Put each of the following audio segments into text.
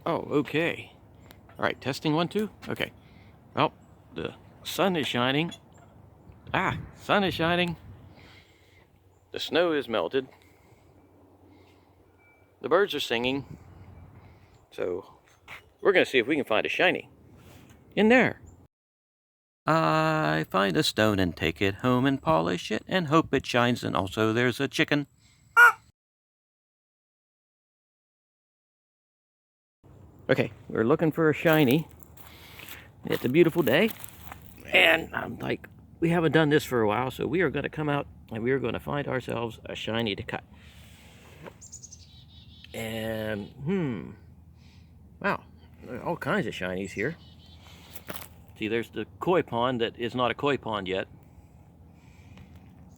Oh, okay. All right, testing 1, 2. Okay. Well, the sun is shining. Sun is shining. The snow is melted. The birds are singing. So, we're going to see if we can find a shiny in there. I find a stone and take it home and polish it and hope it shines, and also there's a chicken. Okay, we're looking for a shiny. It's a beautiful day, and I'm like, we haven't done this for a while, so we are going to come out and we are going to find ourselves a shiny to cut. And, wow, there are all kinds of shinies here. See, there's the koi pond that is not a koi pond yet.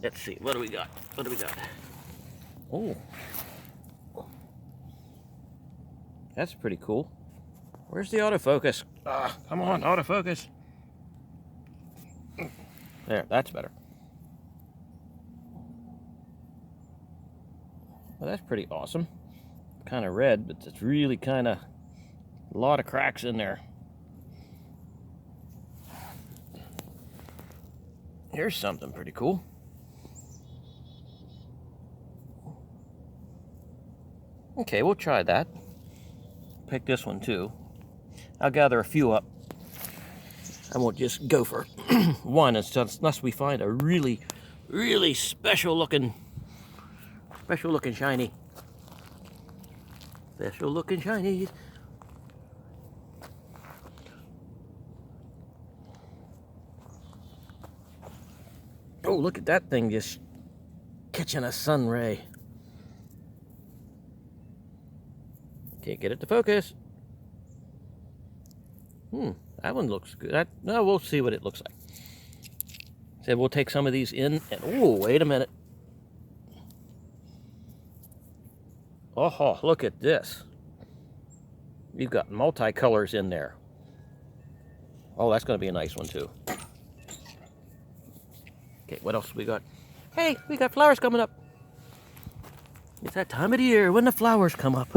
Let's see, what do we got? What do we got? Oh, that's pretty cool. Where's the autofocus? Come on, autofocus. There, that's better. Well, that's pretty awesome. Kind of red, but it's really kind of a lot of cracks in there. Here's something pretty cool. Okay, we'll try that. Pick this one too. I'll gather a few up. I won't just go for one unless we find a really, really special looking shiny. Special looking shiny. Oh, look at that thing just catching a sun ray. Can't get it to focus. That one looks good. No, we'll see what it looks like. So we'll take some of these in and, oh, wait a minute. Oh, look at this. You've got multicolors in there. Oh, that's going to be a nice one too. Okay, what else we got? Hey, we got flowers coming up. It's that time of the year when the flowers come up.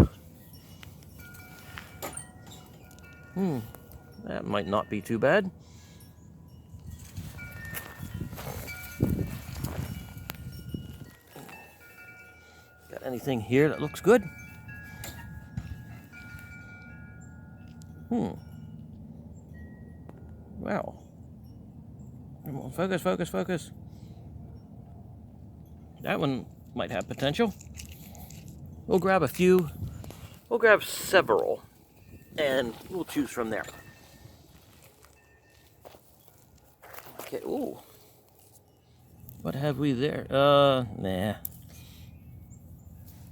That might not be too bad. Got anything here that looks good? Wow. Come on, focus, focus, focus. That one might have potential. We'll grab a few. We'll grab several, and we'll choose from there. Okay, ooh. What have we there? Nah.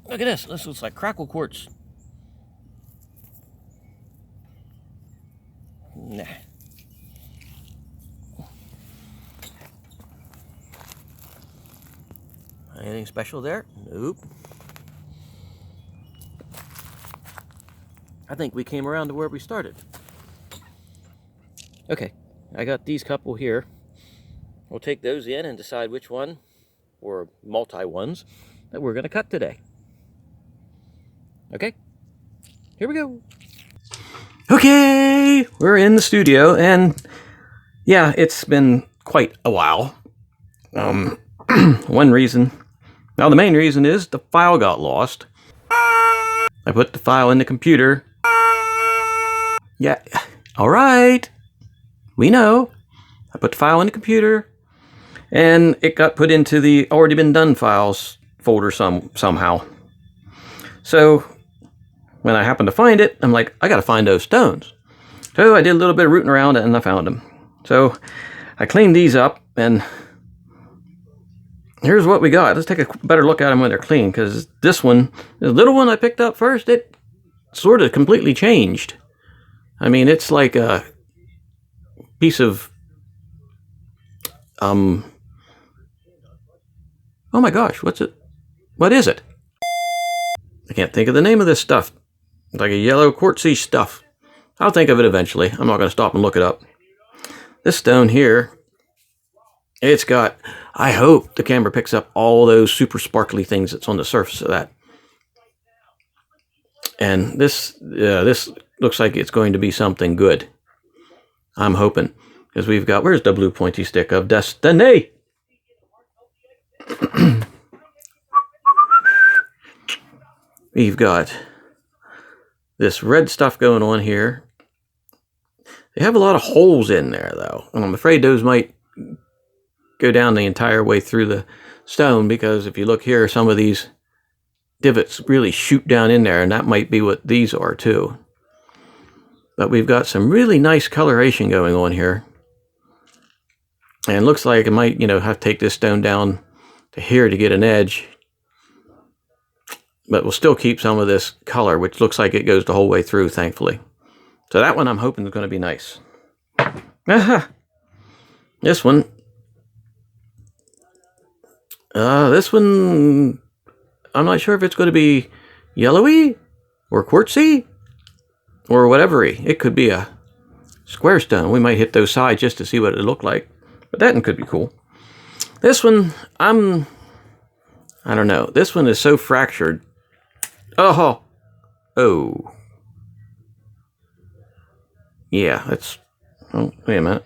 Look at this. This looks like crackle quartz. Nah. Anything special there? Nope. I think we came around to where we started. Okay, I got these couple here. We'll take those in and decide which one, or multi ones, that we're going to cut today. Okay, here we go. Okay, we're in the studio, and yeah, it's been quite a while. One reason, now the main reason is the file got lost. I put the file in the computer. Yeah, all right, we know. I put the file in the computer, and it got put into the already been done files folder somehow. So when I happened to find it, I'm like, I gotta find those stones. So I did a little bit of rooting around and I found them. So I cleaned these up, and here's what we got. Let's take a better look at them when they're clean, because this one, the little one I picked up first, it sort of completely changed. I mean, it's like a piece of, oh my gosh, what's it? What is it? I can't think of the name of this stuff. It's like a yellow quartzy stuff. I'll think of it eventually. I'm not going to stop and look it up. This stone here, it's got, I hope the camera picks up all those super sparkly things that's on the surface of that. And this looks like it's going to be something good. I'm hoping. Because we've got, where's the blue pointy stick of destiny? We've got this red stuff going on here. They have a lot of holes in there, though. And I'm afraid those might go down the entire way through the stone, because if you look here, some of these divots really shoot down in there, and that might be what these are, too. But we've got some really nice coloration going on here. And it looks like it might, have to take this stone down to here to get an edge. But we'll still keep some of this color, which looks like it goes the whole way through, thankfully. So that one I'm hoping is going to be nice. Aha! This one. This one, I'm not sure if it's going to be yellowy or quartzy or whatever-y. It could be a square stone. We might hit those sides just to see what it looked like. But that one could be cool. This one, I don't know. This one is so fractured. Oh. Yeah, that's... Oh, wait a minute.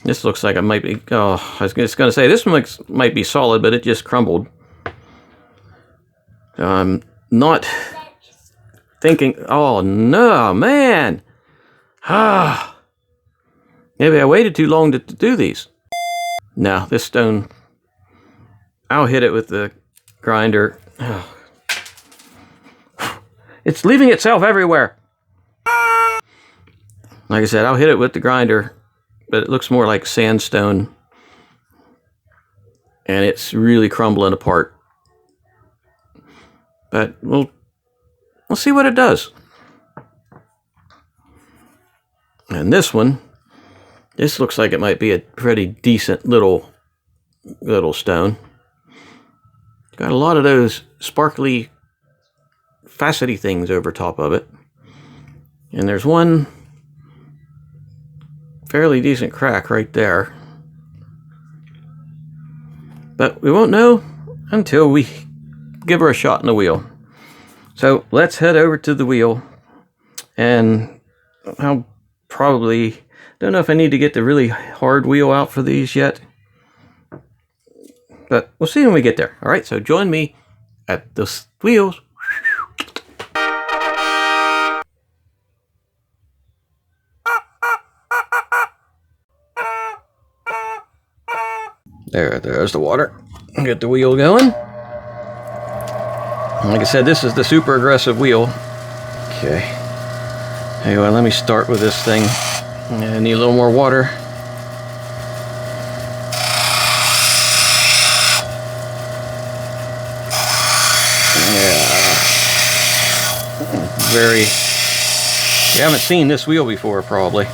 This looks like it might be... Oh, I was just going to say, this one might be solid, but it just crumbled. I'm not thinking... Oh, no, man! Maybe I waited too long to do these. No, this stone... I'll hit it with the grinder. It's leaving itself everywhere. Like I said, I'll hit it with the grinder, but it looks more like sandstone. And it's really crumbling apart. But we'll see what it does. And this one, this looks like it might be a pretty decent little stone. Got a lot of those sparkly, facety things over top of it. And there's one fairly decent crack right there. But we won't know until we give her a shot in the wheel. So let's head over to the wheel. And I'll probably... Don't know if I need to get the really hard wheel out for these yet. But we'll see when we get there. All right, so join me at the wheels. There's the water. Get the wheel going. Like I said, this is the super aggressive wheel. Okay. Anyway, let me start with this thing. I need a little more water. You haven't seen this wheel before, probably.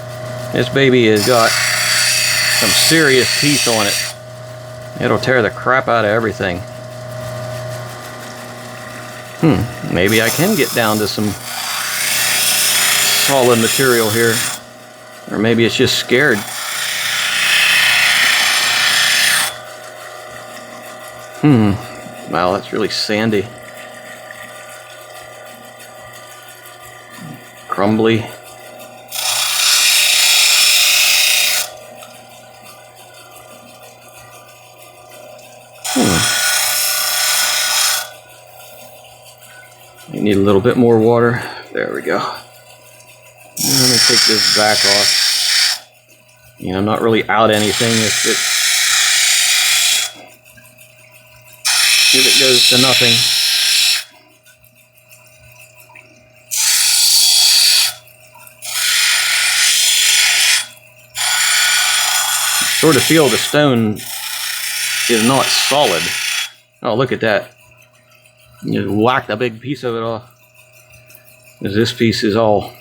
This baby has got some serious teeth on it. It'll tear the crap out of everything. Maybe I can get down to some solid material here. Or maybe it's just scared. Wow, that's really sandy. Crumbly. You need a little bit more water. There we go. Let me take this back off. I'm not really out anything if it goes to nothing. Sort of feel the stone is not solid. Oh, look at that. You just whacked a big piece of it off. Because this piece is all,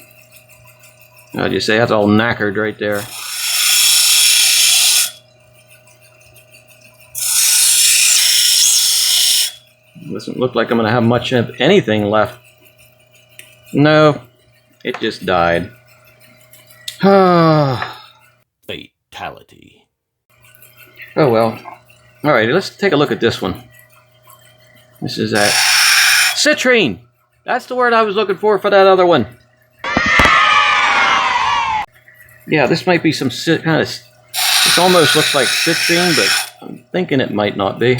I'll just say that's all knackered right there. Doesn't look like I'm going to have much of anything left. No, it just died. Fatality. Oh well. Alright, let's take a look at this one. This is that Citrine! That's the word I was looking for that other one. Yeah, this might be some kind of... This almost looks like citrine, but I'm thinking it might not be.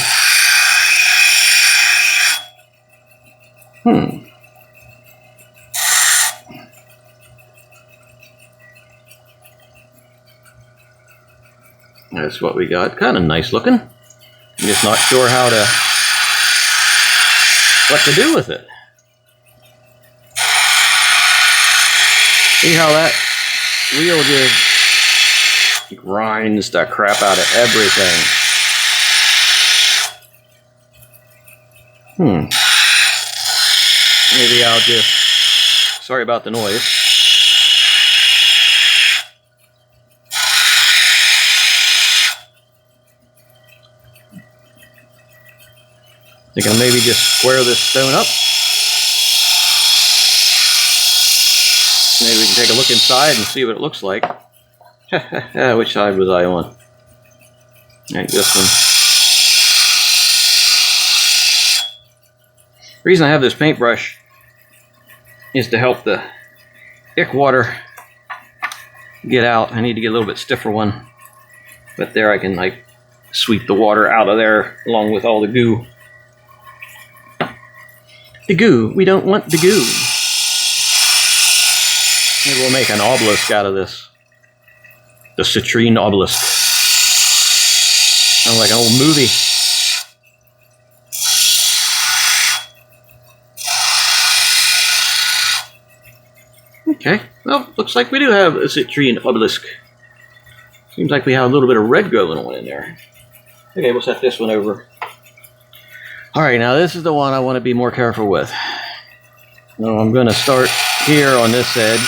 That's what we got. Kind of nice looking. I'm just not sure what to do with it. See how that wheel just grinds the crap out of everything. Maybe I'll just... Sorry about the noise. I think I'll maybe just square this stone up. Maybe we can take a look inside and see what it looks like. Which side was I on? Like this one. The reason I have this paintbrush is to help the ick water get out. I need to get a little bit stiffer one. But there I can like sweep the water out of there along with all the goo. The goo. We don't want the goo. Maybe we'll make an obelisk out of this. The Citrine Obelisk. Sounds like an old movie. Okay, well, looks like we do have a Citrine Obelisk. Seems like we have a little bit of red going on in there. Okay, we'll set this one over. Alright, now this is the one I want to be more careful with. So I'm going to start here on this edge.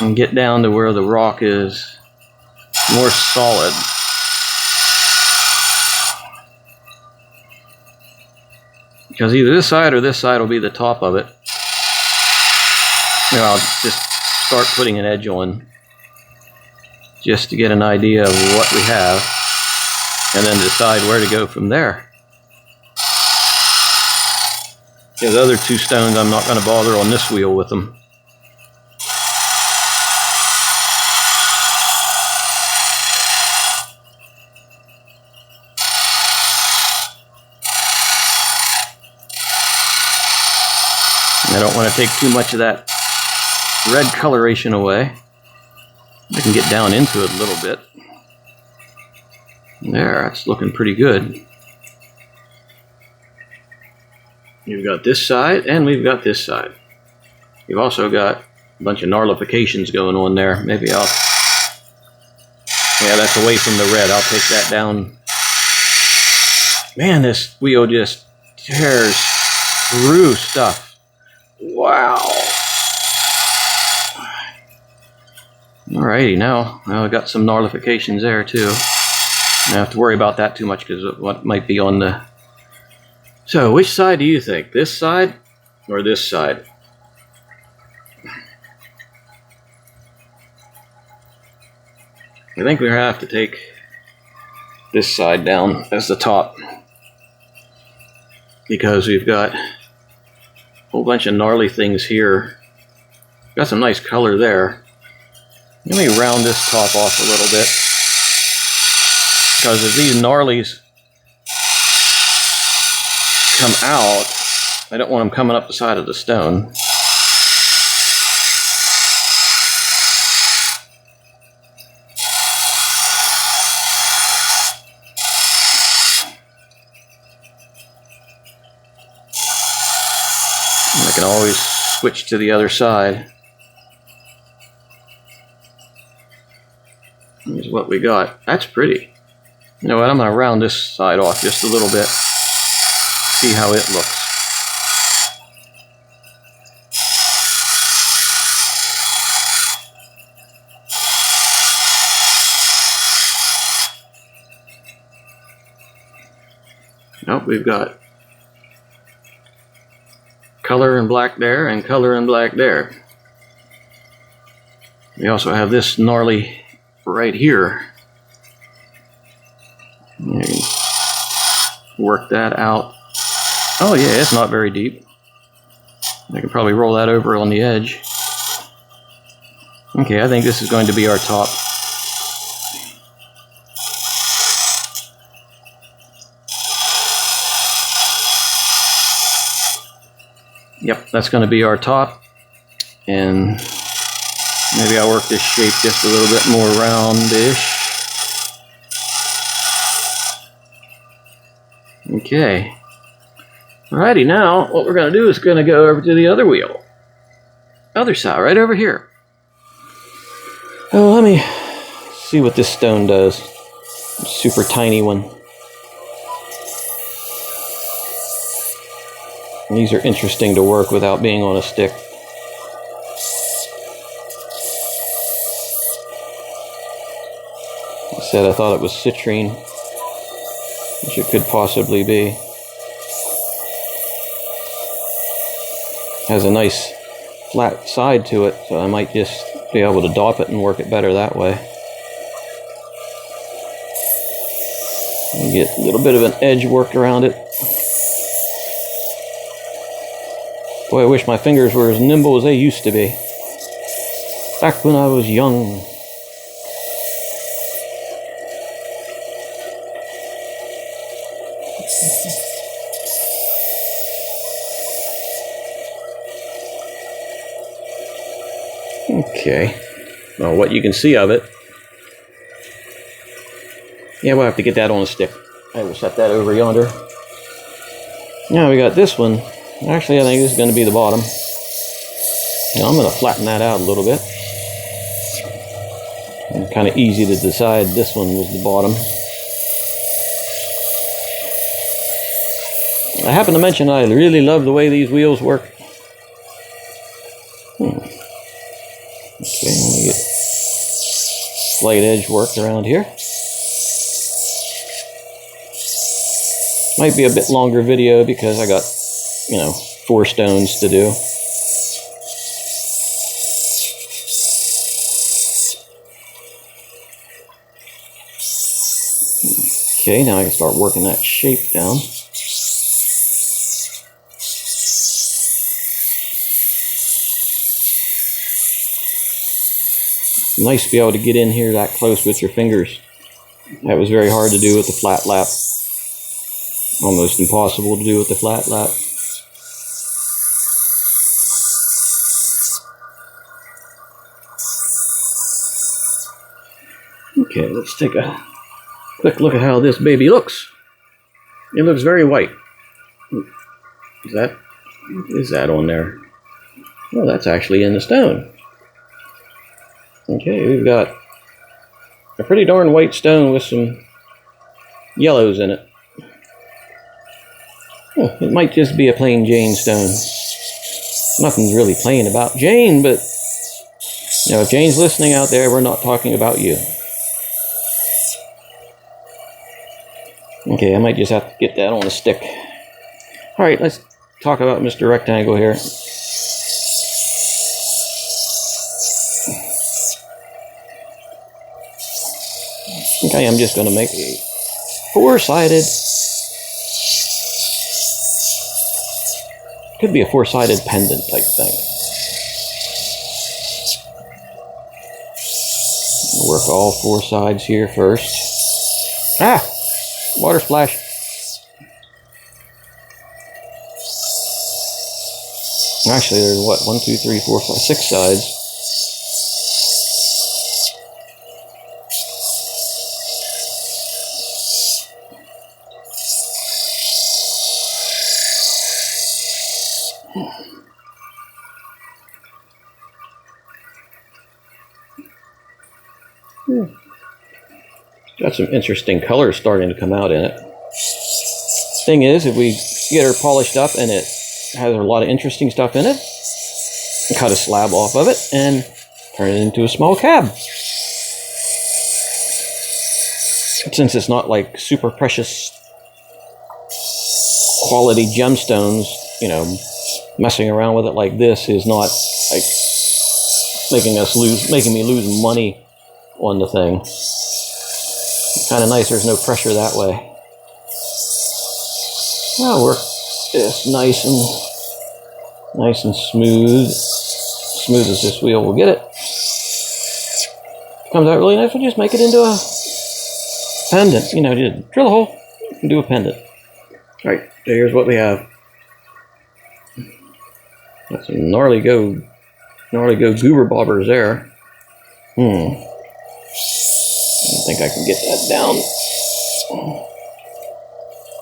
And get down to where the rock is more solid. Because either this side or this side will be the top of it. You know, I'll just start putting an edge on just to get an idea of what we have and then decide where to go from there. Yeah, the other two stones I'm not going to bother on this wheel with them. I don't want to take too much of that red coloration away. I can get down into it a little bit. There, that's looking pretty good. We've got this side and we've got this side. We've also got a bunch of gnarlifications going on there. Maybe I'll... Yeah, that's away from the red. I'll take that down. Man, this wheel just tears through stuff. Wow. Alrighty, now I've got some gnarlifications there too. I don't have to worry about that too much because of what might be on the... So, which side do you think? This side or this side? I think we have to take this side down as the top because we've got a whole bunch of gnarly things here. Got some nice color there. Let me round this top off a little bit because if these gnarlies come out, I don't want them coming up the side of the stone. And I can always switch to the other side. Here's what we got. That's pretty. You know what? I'm going to round this side off just a little bit. See how it looks. Nope, we've got color and black there and color and black there. We also have this gnarly right here. You can work that out. Oh yeah, it's not very deep. I can probably roll that over on the edge. Okay, I think this is going to be our top. Yep, that's going to be our top. And maybe I'll work this shape just a little bit more roundish. Okay. Alrighty, now what we're going to do is going to go over to the other wheel. Other side, right over here. Oh, let me see what this stone does. Super tiny one. And these are interesting to work without being on a stick. I said I thought it was citrine, which it could possibly be. Has a nice flat side to it, so I might just be able to dop it and work it better that way. And get a little bit of an edge worked around it. Boy, I wish my fingers were as nimble as they used to be. Back when I was young. Okay. Well, what you can see of it. Yeah, we'll have to get that on a stick. I will set that over yonder. Now we got this one. Actually, I think this is going to be the bottom. Now I'm going to flatten that out a little bit. And kind of easy to decide this one was the bottom. I happen to mention I really love the way these wheels work. Okay, let me get slight edge work around here. Might be a bit longer video because I got, 4 stones to do. Okay, now I can start working that shape down. Nice to be able to get in here that close with your fingers. That was very hard to do with the flat lap. Almost impossible to do with the flat lap. Okay, let's take a quick look at how this baby looks. It looks very white. Is that on there? Well, that's actually in the stone. Okay, we've got a pretty darn white stone with some yellows in it. Oh, it might just be a plain Jane stone. Nothing's really plain about Jane, but if Jane's listening out there, we're not talking about you. Okay, I might just have to get that on a stick. Alright, let's talk about Mr. Rectangle here. I think I am just going to make a 4-sided, could be a 4-sided pendant type thing. Work all 4 sides here first. Ah! Water splash. Actually, there's what? 1, 2, 3, 4, 5, 6 sides. Got some interesting colors starting to come out in it. Thing is, if we get her polished up and it has a lot of interesting stuff in it, cut a slab off of it and turn it into a small cab. Since it's not like super precious quality gemstones, messing around with it like this is not like making me lose money on the thing. Kind of nice, there's no pressure that way. I'll work this nice and Nice and smooth. Smooth as this wheel will get it. Comes out really nice. We'll just make it into a pendant. You know, just drill a hole and do a pendant. Alright, so here's what we have. Got some gnarly go goober bobbers there. I don't think I can get that down.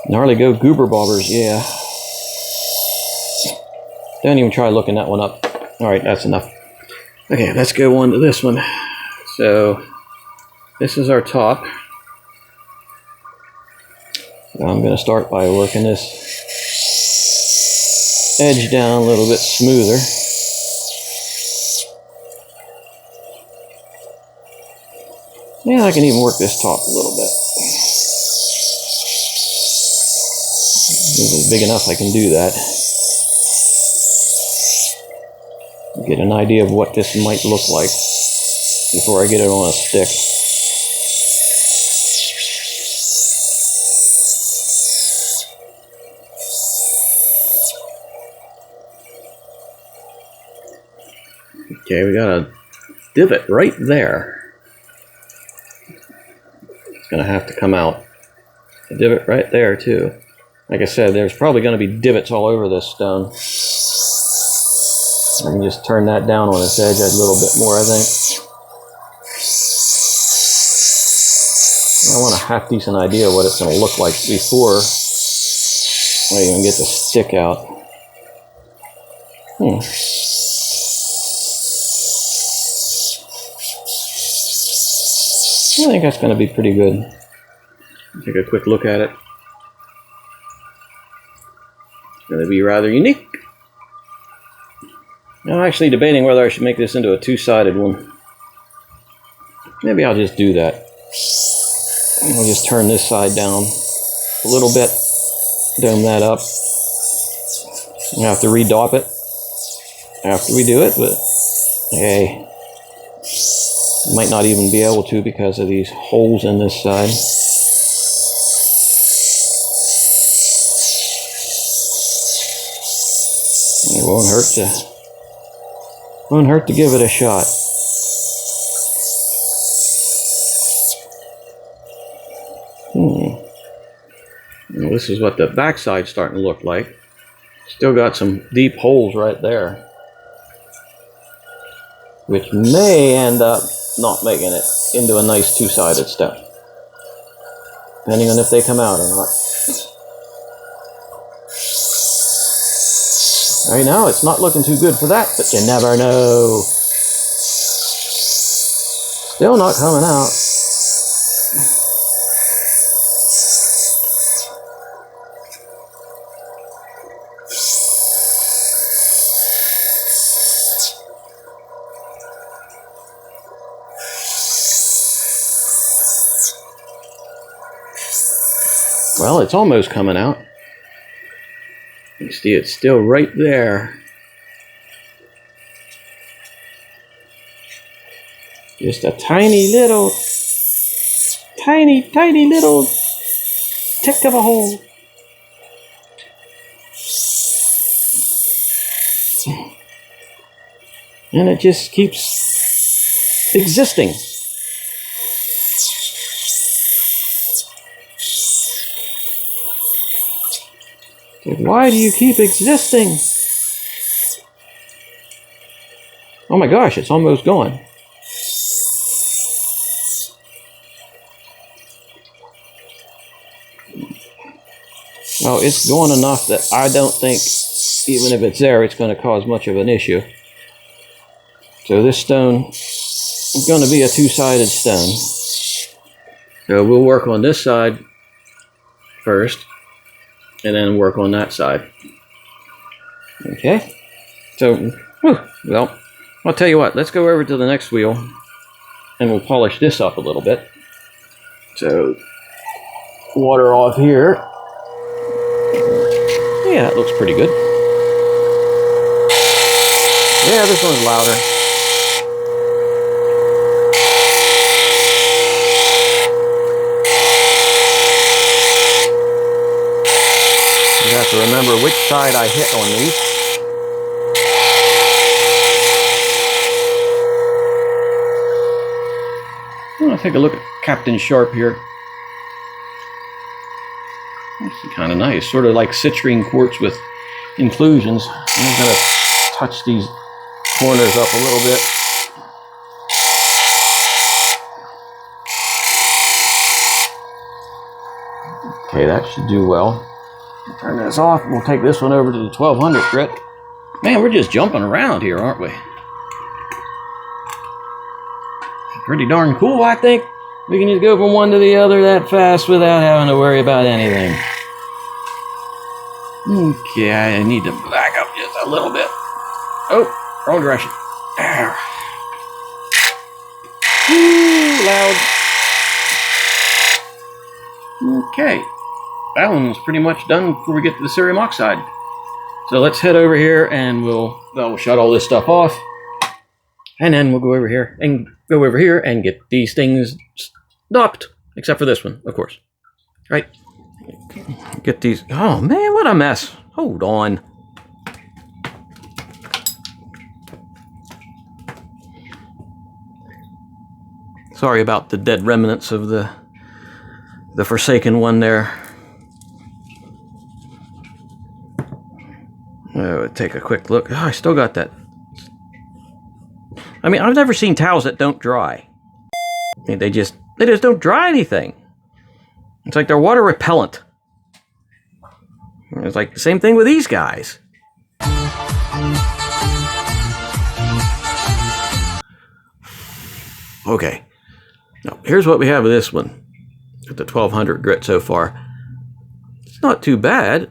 Gnarly go goober bobbers, yeah. Don't even try looking that one up. Alright, that's enough. Okay, let's go on to this one. So, this is our top. So I'm going to start by working this edge down a little bit smoother. Yeah, I can even work this top a little bit. This is big enough I can do that. Get an idea of what this might look like before I get it on a stick. Okay, we got a divot right there. It's going to have to come out. A divot right there too. Like I said, there's probably going to be divots all over this stone. I can just turn that down on its edge a little bit more, I think. I want a half decent idea of what it's going to look like before I even get the stick out. I think that's going to be pretty good. Take a quick look at it. It's going to be rather unique. I'm actually debating whether I should make this into a two-sided one. Maybe I'll just do that. I'll just turn this side down a little bit, dome that up. I have to re-dop it after we do it, but hey, might not even be able to because of these holes in this side. It won't hurt to give it a shot. Well, this is what the backside's starting to look like. Still got some deep holes right there, which may end up not making it into a nice two-sided step, depending on if they come out or not. Right now, it's not looking too good for that, but you never know. Still not coming out. Well, it's almost coming out. You see it's still right there. Just a tiny little tick of a hole. And it just keeps existing. Why do you keep existing? Oh my gosh, it's almost gone. Oh, it's gone enough that I don't think, even if it's there, it's going to cause much of an issue. So this stone is going to be a two-sided stone. So we'll work on this side first, and then work on that side. Okay? So, well, I'll tell you what, let's go over to the next wheel, and we'll polish this up a little bit. So, water off here. Yeah, that looks pretty good. Yeah, this one's louder. You have to remember which side I hit on these. Let's take a look at Captain Sharp here. It's kind of nice, sort of like citrine quartz with inclusions. I'm going to touch these corners up a little bit. Okay, that should do well. Turn this off. We'll take this one over to the 1200 grit. Man, we're just jumping around here, aren't we? Pretty darn cool, I think. We can just go from one to the other that fast without having to worry about anything. Okay, I need to back up just a little bit. Oh, wrong direction. Ow. Ooh, loud. Okay, that one's pretty much done before we get to the cerium oxide. So let's head over here and we'll shut all this stuff off. And then we'll go over here and get these things stopped. Except for this one, of course. Right? Get these. Oh man, what a mess. Hold on. Sorry about the dead remnants of the Forsaken one there. Oh, take a quick look. Oh, I still got that. I mean, I've never seen towels that don't dry. I mean, they just don't dry anything. It's like they're water repellent. It's like the same thing with these guys. Okay. Now, here's what we have with this one. At the 1200 grit so far. It's not too bad.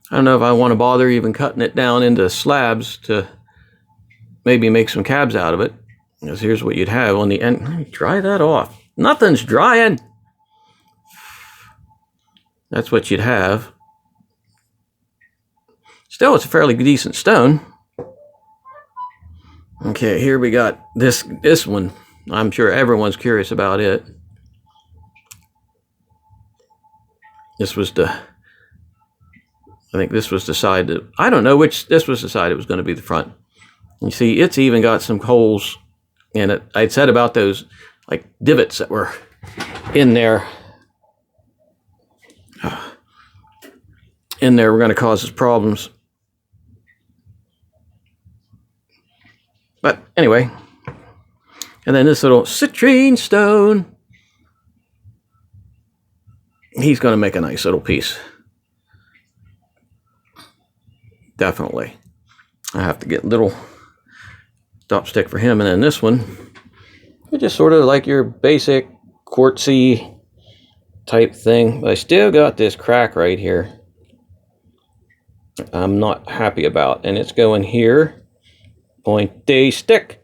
I don't know if I want to bother even cutting it down into slabs to maybe make some cabs out of it. Because here's what you'd have on the end. Let me dry that off. Nothing's drying. That's what you'd have. Still, it's a fairly decent stone. Okay, here we got this one. I'm sure everyone's curious about it. I think this was decided. I don't know which. This was decided was going to be the front. You see, it's even got some holes in it. I'd said about those like divots that were in there. Were going to cause us problems. But anyway, and then this little Citrine Stone. He's going to make a nice little piece. Definitely. I have to get a little stop stick for him. And then this one, it's just sort of like your basic quartzy type thing. But I still got this crack right here I'm not happy about. And it's going here, pointy stick,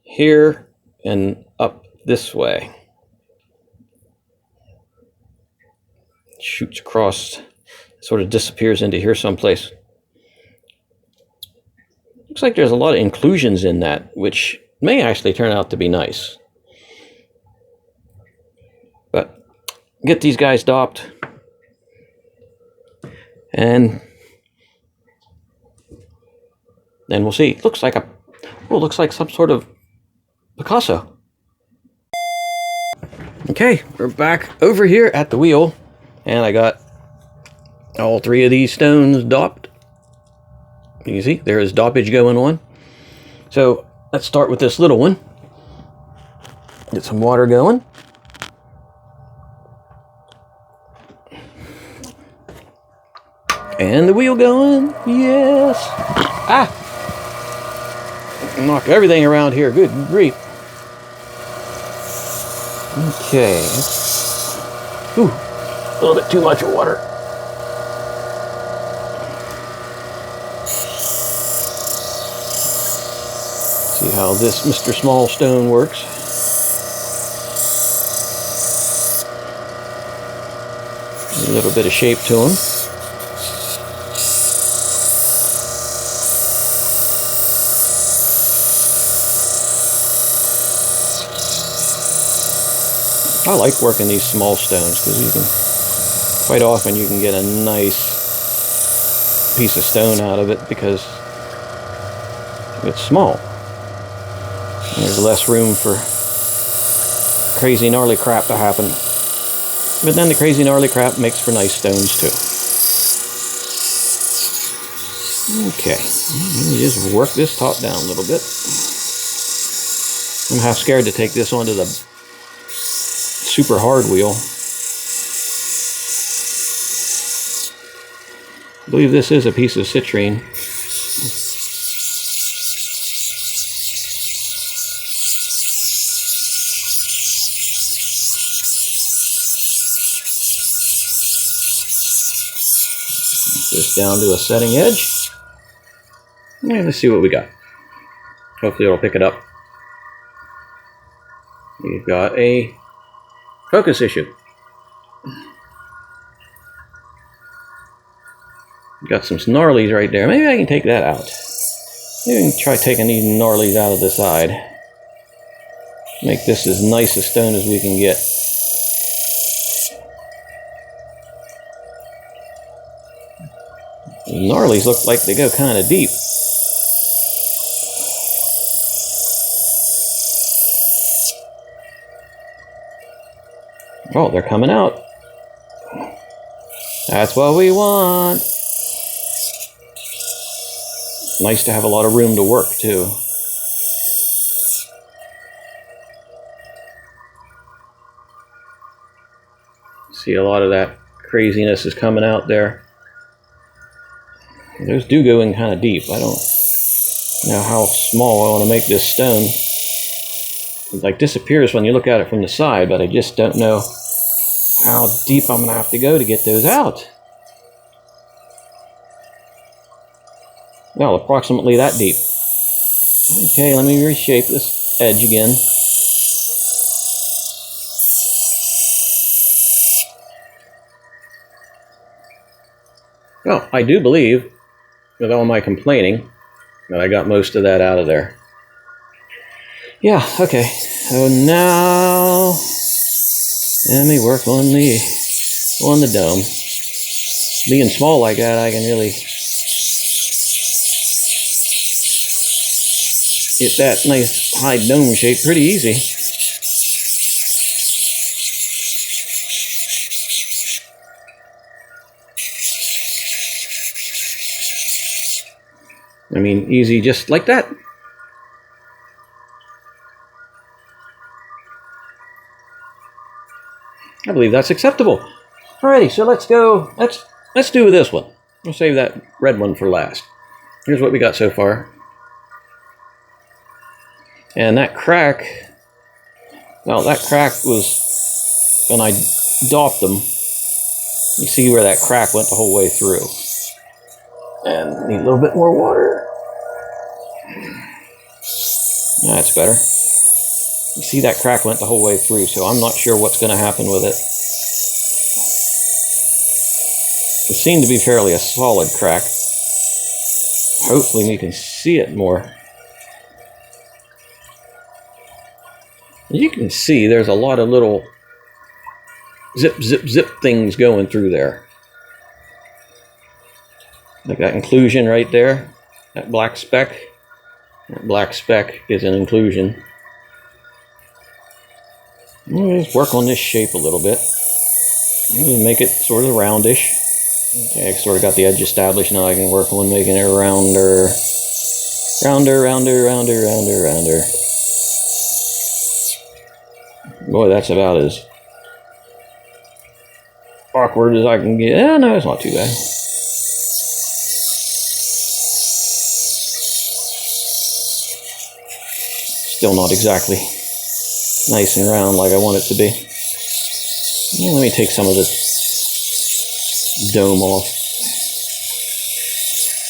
here, and up this way. Shoots across, sort of disappears into here someplace. Looks like there's a lot of inclusions in that, which may actually turn out to be nice. But get these guys dopped, and then we'll see. Looks like looks like some sort of Picasso. Okay, we're back over here at the wheel, and I got all three of these stones dopped. You can see there is doppage going on. So let's start with this little one. Get some water going. And the wheel going. Yes. Ah! Knock everything around here. Good grief. Okay. Ooh, a little bit too much water. See how this Mr. Small Stone works. A little bit of shape to him. I like working these small stones because you can, quite often you can get a nice piece of stone out of it because It's small. There's less room for crazy gnarly crap to happen. But then the crazy gnarly crap makes for nice stones too. Okay, let me just work this top down a little bit. I'm half scared to take this onto the super hard wheel. I believe this is a piece of citrine. This down to a setting edge. And let's see what we got. Hopefully it'll pick it up. We've got a focus issue. Got some snarlies right there. Maybe I can take that out. Maybe we can try taking these gnarlies out of the side. Make this as nice a stone as we can get. The gnarlies look like they go kind of deep. Oh, they're coming out. That's what we want. Nice to have a lot of room to work too. See, a lot of that craziness is coming out there. Those do go in kind of deep. I don't know how small I want to make this stone. It like disappears when you look at it from the side, but I just don't know how deep I'm going to have to go to get those out. Well, approximately that deep. Okay, let me reshape this edge again. Well, I do believe, with all my complaining, that I got most of that out of there. Yeah, okay. So now, let me work on the dome. Being small like that, I can really get that nice high dome shape pretty easy. I mean, easy just like that. I believe that's acceptable. Alrighty, so let's go. Let's do this one. We'll save that red one for last. Here's what we got so far. And that crack, well, that crack was when I dopped them. You see where that crack went the whole way through. And need a little bit more water. That's better. You see that crack went the whole way through, so I'm not sure what's going to happen with it. It seemed to be fairly a solid crack. Hopefully we can see it more. As you can see, there's a lot of little zip, zip, zip things going through there. Like that inclusion right there, that black speck. That black speck is an inclusion. Let's work on this shape a little bit. Make it sort of roundish. Okay, I sort of got the edge established. Now I can work on making it rounder. Rounder, rounder, rounder, rounder, rounder. Boy, that's about as awkward as I can get. Eh, no, it's not too bad. Still not exactly nice and round like I want it to be. Let me take some of this dome off.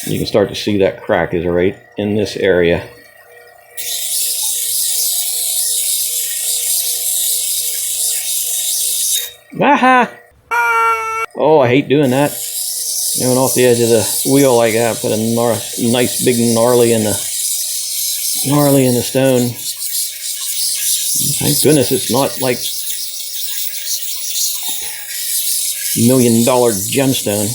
You can start to see that crack is right in this area. Aha! Oh, I hate doing that. Going off the edge of the wheel like that. Put a nice big gnarly in the stone. Thank goodness it's not like $1 million gemstone.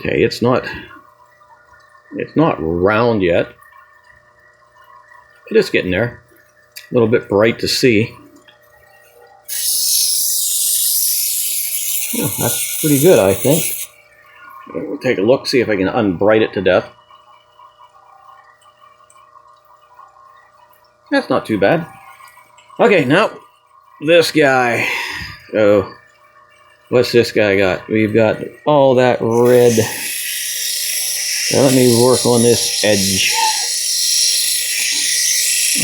Okay, it's not round yet, but it's getting there. A little bit bright to see. Oh, that's pretty good, I think. We'll take a look, see if I can unbright it to death. That's not too bad. Okay, now this guy. Oh, what's this guy got? We've got all that red. Now let me work on this edge.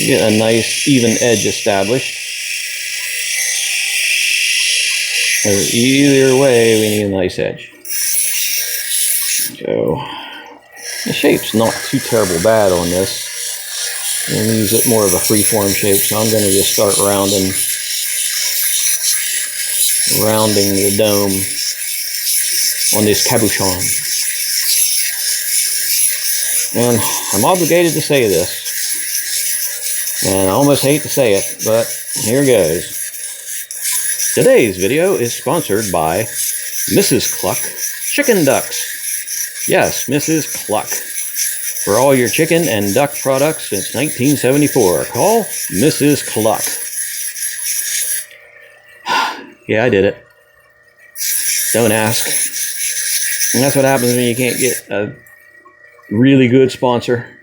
Get a nice even edge established. Either way, we need a nice edge. So the shape's not too terrible bad on this. I'm going to use it more of a freeform shape, so I'm going to just start rounding the dome on this cabochon. And I'm obligated to say this, and I almost hate to say it, but here goes. Today's video is sponsored by Mrs. Cluck Chicken Ducks. Yes, Mrs. Cluck. For all your chicken and duck products since 1974, call Mrs. Cluck. Yeah, I did it. Don't ask. And that's what happens when you can't get a really good sponsor.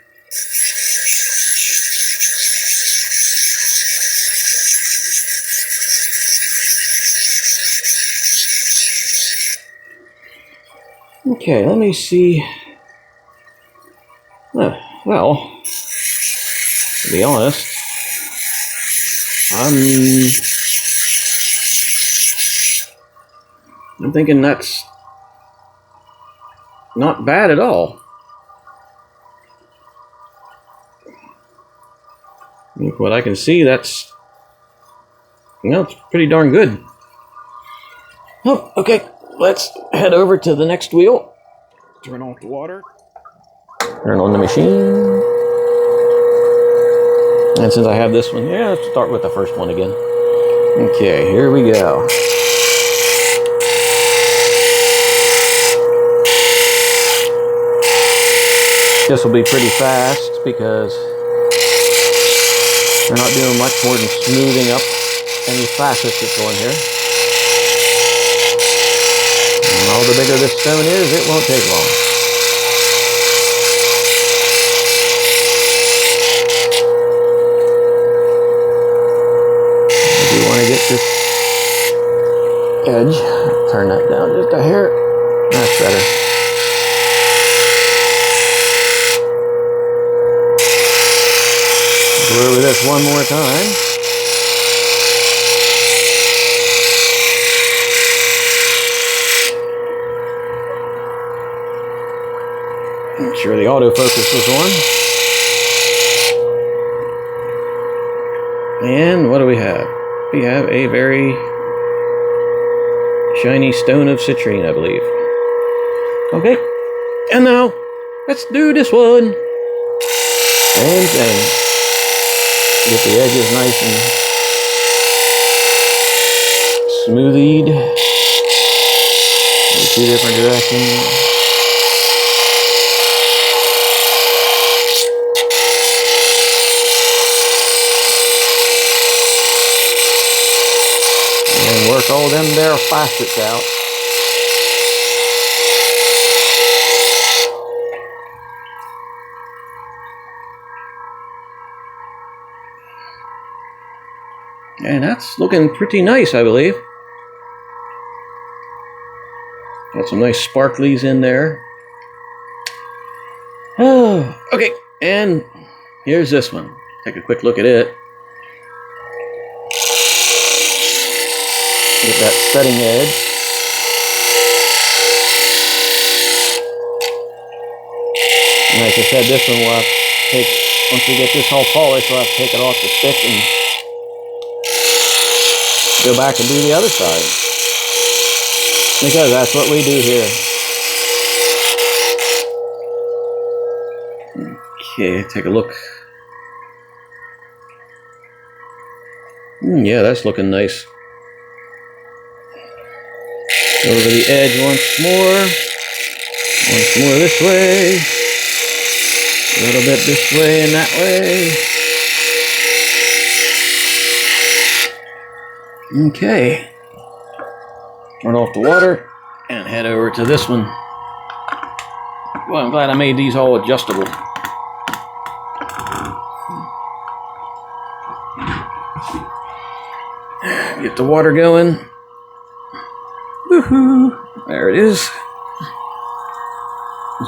Okay, let me see. Well, to be honest, I'm thinking that's not bad at all. From what I can see, that's, it's pretty darn good. Oh, okay, let's head over to the next wheel. Turn off the water. Turn on the machine. And since I have this one, let's start with the first one again. Okay, here we go. This will be pretty fast because we're not doing much more than smoothing up any facets that's on here. And all the bigger this stone is, it won't take long. If you want to get this edge, turn that down just a hair. That's better. Go over this one more time. Make sure the autofocus was on. And what do we have? We have a very shiny stone of citrine, I believe. Okay, and now let's do this one. Same thing. Get the edges nice and smoothed. In 2 different directions. And work all them there facets out. And that's looking pretty nice, I believe. Got some nice sparklies in there. Oh, okay, and here's this one. Take a quick look at it. Get that setting edge. And like I said, this one we'll have to take, once we get this all polished, we'll have to take it off the stick and go back and do the other side. Because that's what we do here. Okay, take a look. Yeah, that's looking nice. Over the edge once more. Once more this way. A little bit this way and that way. Okay. Turn off the water and head over to this one. Well, I'm glad I made these all adjustable. Get the water going. Woohoo! There it is.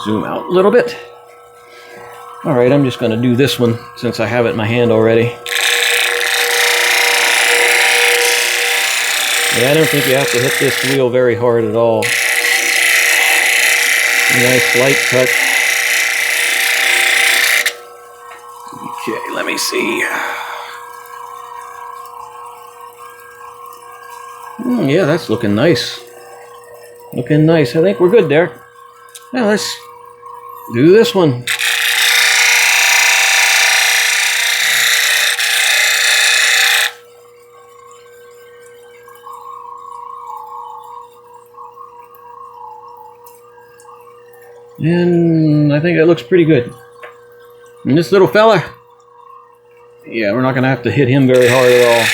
Zoom out a little bit. Alright, I'm just going to do this one since I have it in my hand already. Yeah, I don't think you have to hit this wheel very hard at all. A nice light touch. Okay, let me see. Yeah, that's looking nice. Looking nice. I think we're good there. Now let's do this one. And I think it looks pretty good. And this little fella, yeah, we're not going to have to hit him very hard at all.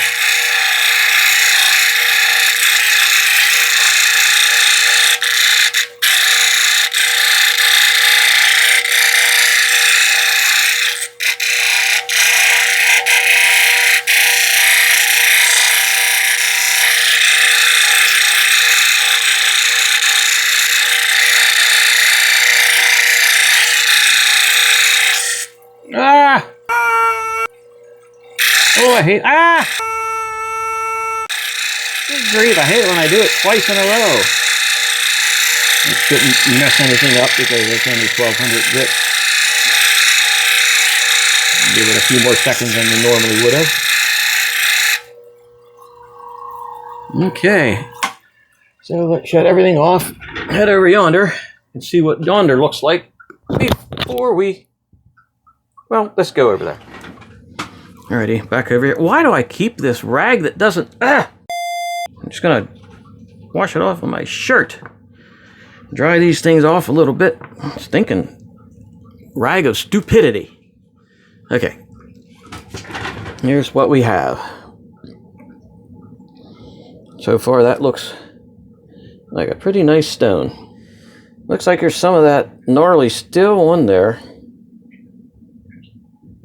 Ah! Oh, I hate... Ah! Good grief, I hate it when I do it twice in a row. It shouldn't mess anything up because it's only 1200 grit. Give it a few more seconds than we normally would have. Okay. So let's shut everything off. Head over yonder and see what yonder looks like before we... Well, let's go over there. Alrighty, back over here. Why do I keep this rag that doesn't... Ah! I'm just gonna wash it off with my shirt. Dry these things off a little bit. Stinking rag of stupidity. Okay. Here's what we have. So far, that looks like a pretty nice stone. Looks like there's some of that gnarly still on there.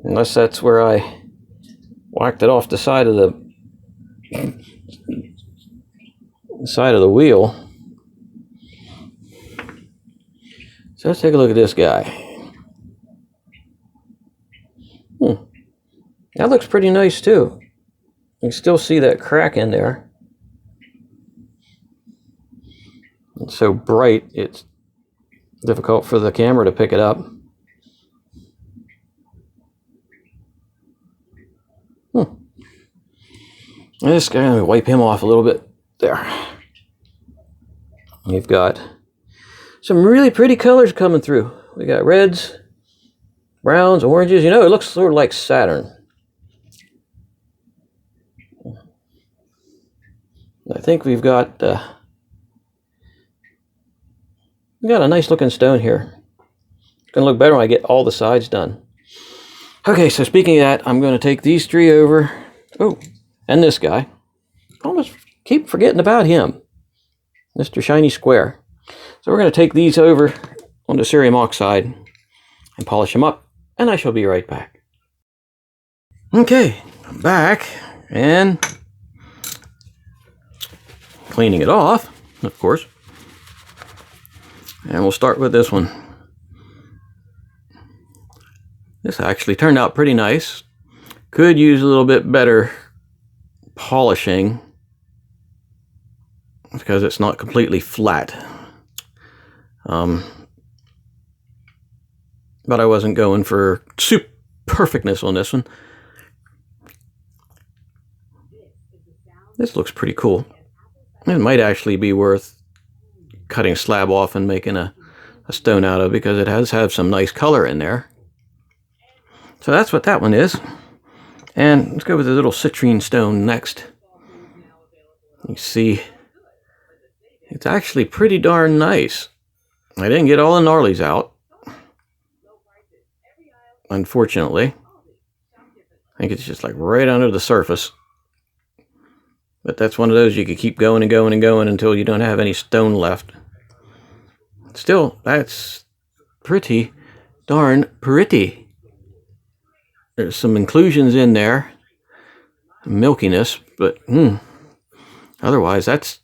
Unless that's where I whacked it off the side of the wheel. So let's take a look at this guy. That looks pretty nice too. You can still see that crack in there. It's so bright, it's difficult for the camera to pick it up. This guy, let me wipe him off a little bit. There. We've got some really pretty colors coming through. We got reds, browns, oranges. You know, it looks sort of like Saturn. I think we've got a nice looking stone here. It's going to look better when I get all the sides done. Okay, so speaking of that, I'm going to take these three over. Oh, and this guy. I almost keep forgetting about him. Mr. Shiny Square. So we're going to take these over on the cerium oxide and polish them up, and I shall be right back. Okay, I'm back, and cleaning it off, of course. And we'll start with this one. This actually turned out pretty nice. Could use a little bit better polishing because it's not completely flat. But I wasn't going for perfectness on this one. This looks pretty cool. It might actually be worth cutting a slab off and making a stone out of, because it has have some nice color in there. So that's what that one is. And let's go with the little Citrine Stone next. You see, it's actually pretty darn nice. I didn't get all the gnarlies out, unfortunately. I think it's just like right under the surface. But that's one of those you could keep going and going and going until you don't have any stone left. Still, that's pretty darn pretty. There's some inclusions in there, milkiness, but otherwise that's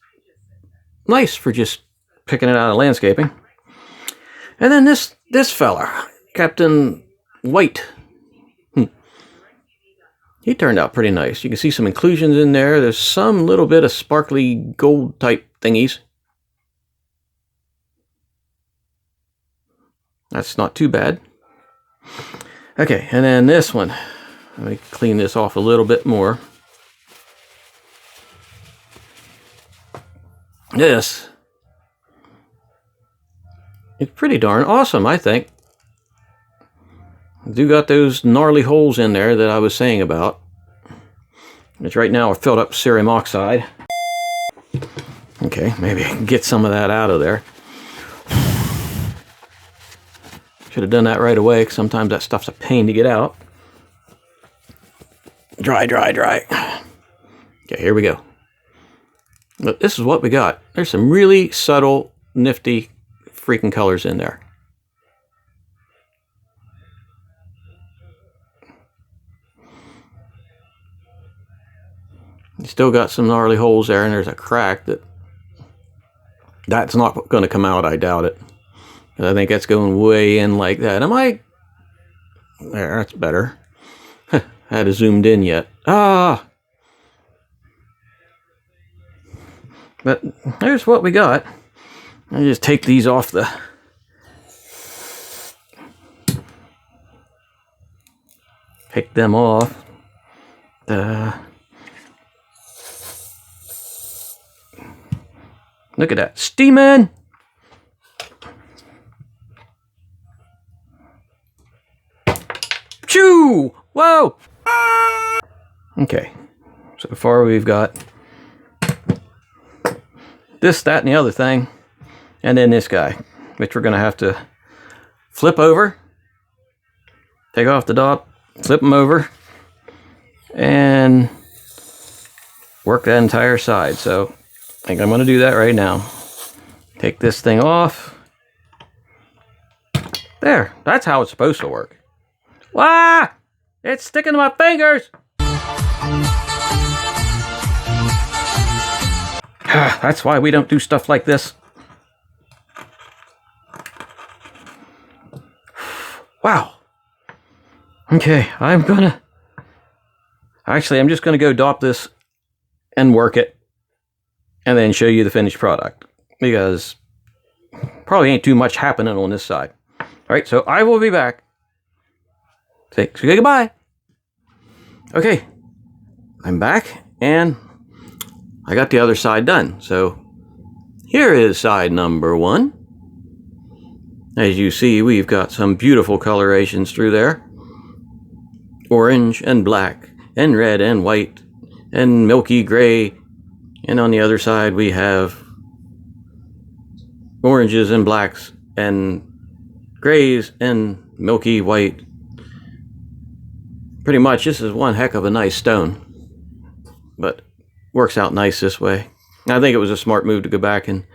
nice for just picking it out of landscaping. And then this fella, Captain White. He turned out pretty nice. You can see some inclusions in there. There's some little bit of sparkly gold type thingies. That's not too bad. Okay, and then this one. Let me clean this off a little bit more. This is pretty darn awesome, I think. I do got those gnarly holes in there that I was saying about. Which right now are filled up with cerium oxide. Okay, maybe I can get some of that out of there. Should have done that right away, because sometimes that stuff's a pain to get out. Dry, dry, dry. Okay, here we go. But this is what we got. There's some really subtle, nifty, freaking colors in there. You still got some gnarly holes there, and there's a crack that's not going to come out, I doubt it. I think that's going way in like that. There, that's better. I hadn't zoomed in yet. But there's what we got. I just take these off the... Pick them off. Look at that. Steaming! Choo! Whoa! Okay. So far we've got this, that, and the other thing. And then this guy, which we're going to have to flip over. Take off the top, flip them over, and work that entire side. So I think I'm going to do that right now. Take this thing off. There, that's how it's supposed to work. Wah! It's sticking to my fingers! That's why we don't do stuff like this. Wow. Okay, I'm just gonna go dop this and work it and then show you the finished product, because probably ain't too much happening on this side. All right, so I will be back. Say goodbye. Okay, I'm back and I got the other side done. So here is side number 1. As you see, we've got some beautiful colorations through there. Orange and black and red and white and milky gray. And on the other side we have oranges and blacks and grays and milky white. Pretty much this is one heck of a nice stone, but works out nice this way. I think it was a smart move to go back and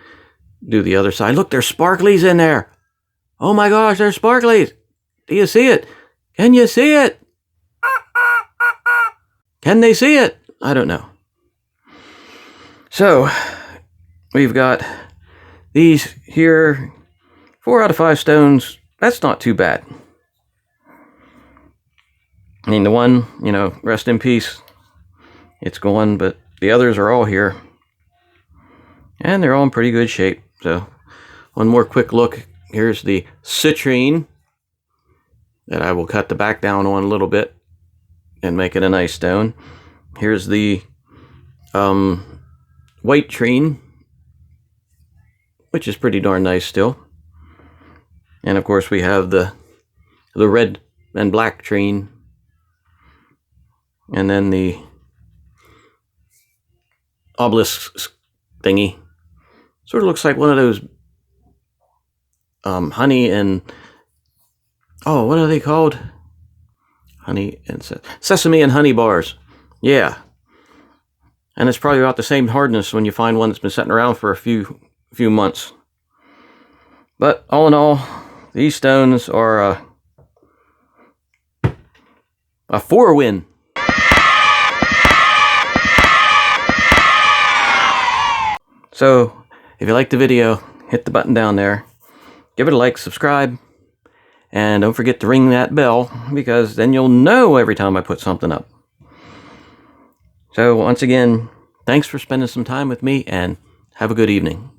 do the other side. Look, there's sparklies in there. Oh my gosh, there's sparklies. Do you see it? Can you see it? Can they see it? I don't know. So we've got these here, 4 out of 5 stones. That's not too bad. I mean, the one, rest in peace. It's gone, but the others are all here. And they're all in pretty good shape. So, one more quick look. Here's the citrine that I will cut the back down on a little bit and make it a nice stone. Here's the white trine, which is pretty darn nice still. And of course we have the red and black trine. And then the obelisk thingy. Sort of looks like one of those honey and, oh, what are they called? Honey and sesame and honey bars. Yeah. And it's probably about the same hardness when you find one that's been sitting around for a few months. But all in all, these stones are a 4-win. So, if you liked the video, hit the button down there. Give it a like, subscribe, and don't forget to ring that bell, because then you'll know every time I put something up. So, once again, thanks for spending some time with me, and have a good evening.